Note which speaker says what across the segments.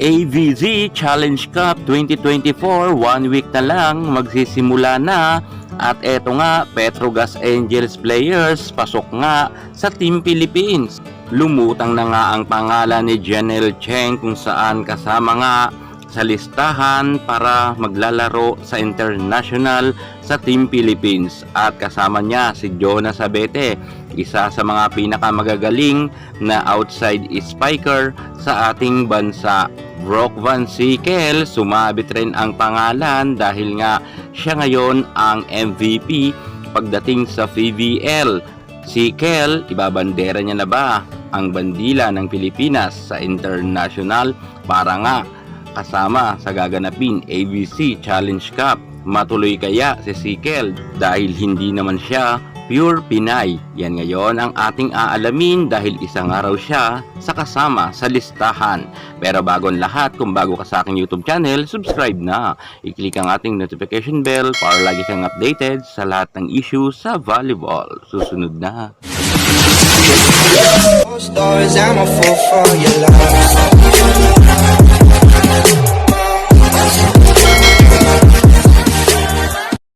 Speaker 1: AVZ Challenge Cup 2024, 1 week na lang magsisimula na. At eto nga, Petrogas Angels players pasok nga sa Team Philippines. Lumutang na nga ang pangalan ni Janelle Cheng kung saan kasama nga sa listahan para maglalaro sa international sa Team Philippines. At kasama niya si Jonas Abete, isa sa mga pinakamagagaling na outside spiker sa ating bansa. Brock Van Sickle, sumabit rin ang pangalan dahil nga siya ngayon ang MVP pagdating sa PVL. Sickle, ibabandera niya na ba ang bandila ng Pilipinas sa international para nga kasama sa gaganapin AVZ Challenge Cup? Matuloy kaya si Sickle dahil hindi naman siya pure Pinay? Yan ngayon ang ating aalamin dahil isang araw siya sa kasama sa listahan. Pero bago ang lahat, kung bago ka sa aking YouTube channel, subscribe na. I-click ang ating notification bell para lagi kang updated sa lahat ng issue sa volleyball. Susunod na.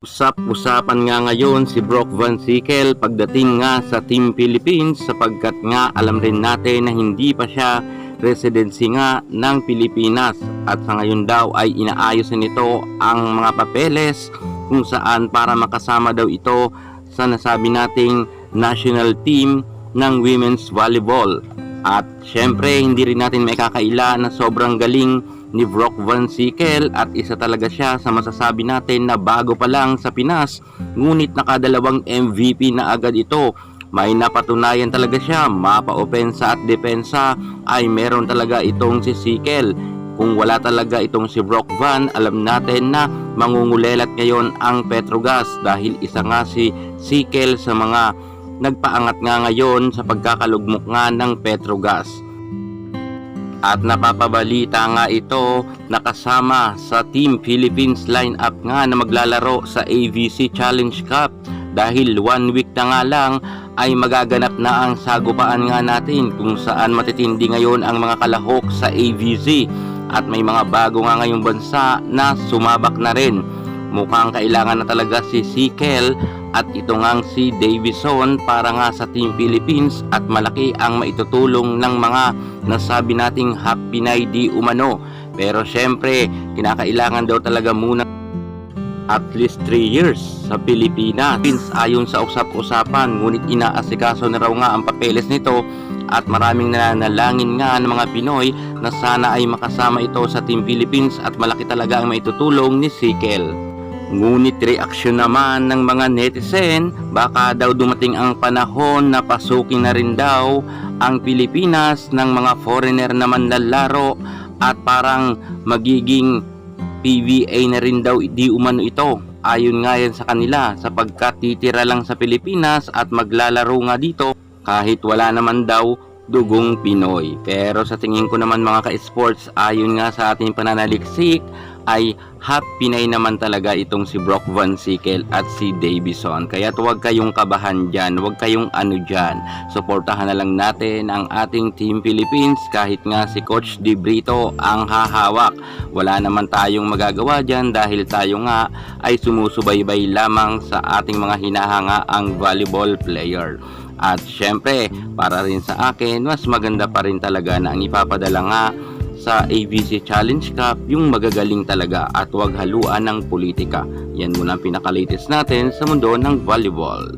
Speaker 1: Usap-usapan nga ngayon si Brock Van Sickle pagdating nga sa Team Philippines sapagkat nga alam rin natin na hindi pa siya residency nga ng Pilipinas at sa ngayon daw ay inaayos nito ang mga papeles kung saan para makasama daw ito sa nasabi nating national team ng women's volleyball. At syempre hindi rin natin may kakaila na sobrang galing ni Brock Van Sickle at isa talaga siya sa masasabi natin na bago pa lang sa Pinas, ngunit nakadalawang MVP na agad ito. May napatunayan talaga siya, mapa-opensa at depensa ay meron talaga itong si Sickle. Kung wala talaga itong si Brock Van, alam natin na mangungulelat ngayon ang Petrogas dahil isa nga si Sickle sa mga nagpaangat nga ngayon sa pagkakalugmok nga ng Petrogas. At napapabalita nga ito nakasama sa Team Philippines lineup nga na maglalaro sa AVZ Challenge Cup dahil 1 week na nga lang ay magaganap na ang sagupaan nga natin kung saan matitindi ngayon ang mga kalahok sa AVZ at may mga bago nga ngayong bansa na sumabak na rin. Mukhang kailangan na talaga si Sickle at ito nga si Davison para nga sa Team Philippines at malaki ang maitutulong ng mga nasabi nating happy na di umano. Pero syempre, kinakailangan daw talaga muna at least 3 years sa Pilipinas. Ayon sa usap-usapan, ngunit inaasikaso na raw nga ang papeles nito at maraming nananalangin nga ng mga Pinoy na sana ay makasama ito sa Team Philippines at malaki talaga ang maitutulong ni Sickle. Ngunit reaksyon naman ng mga netizen, baka daw dumating ang panahon na pasukin na rin daw ang Pilipinas ng mga foreigner na manlalaro at parang magiging PVA na rin daw di umano ito. Ayon nga yan sa kanila sapagkat titira lang sa Pilipinas at maglalaro nga dito kahit wala naman daw dugong Pinoy. Pero sa tingin ko naman mga ka-sports, ayon nga sa ating pananaliksik ay half Pinay naman talaga itong si Brock Van Sickle at si Davison. Kaya huwag kayong kabahan dyan, huwag kayong ano dyan. Suportahan na lang natin ang ating Team Philippines kahit nga si Coach De Brito ang hahawak. Wala naman tayong magagawa dyan dahil tayo nga ay sumusubaybay lamang sa ating mga hinahangaang volleyball player. At syempre, para rin sa akin, mas maganda pa rin talaga na ang ipapadala nga sa AVZ Challenge Cup yung magagaling talaga at huwag haluan ng politika. Yan muna ang pinaka-latest natin sa mundo ng volleyball.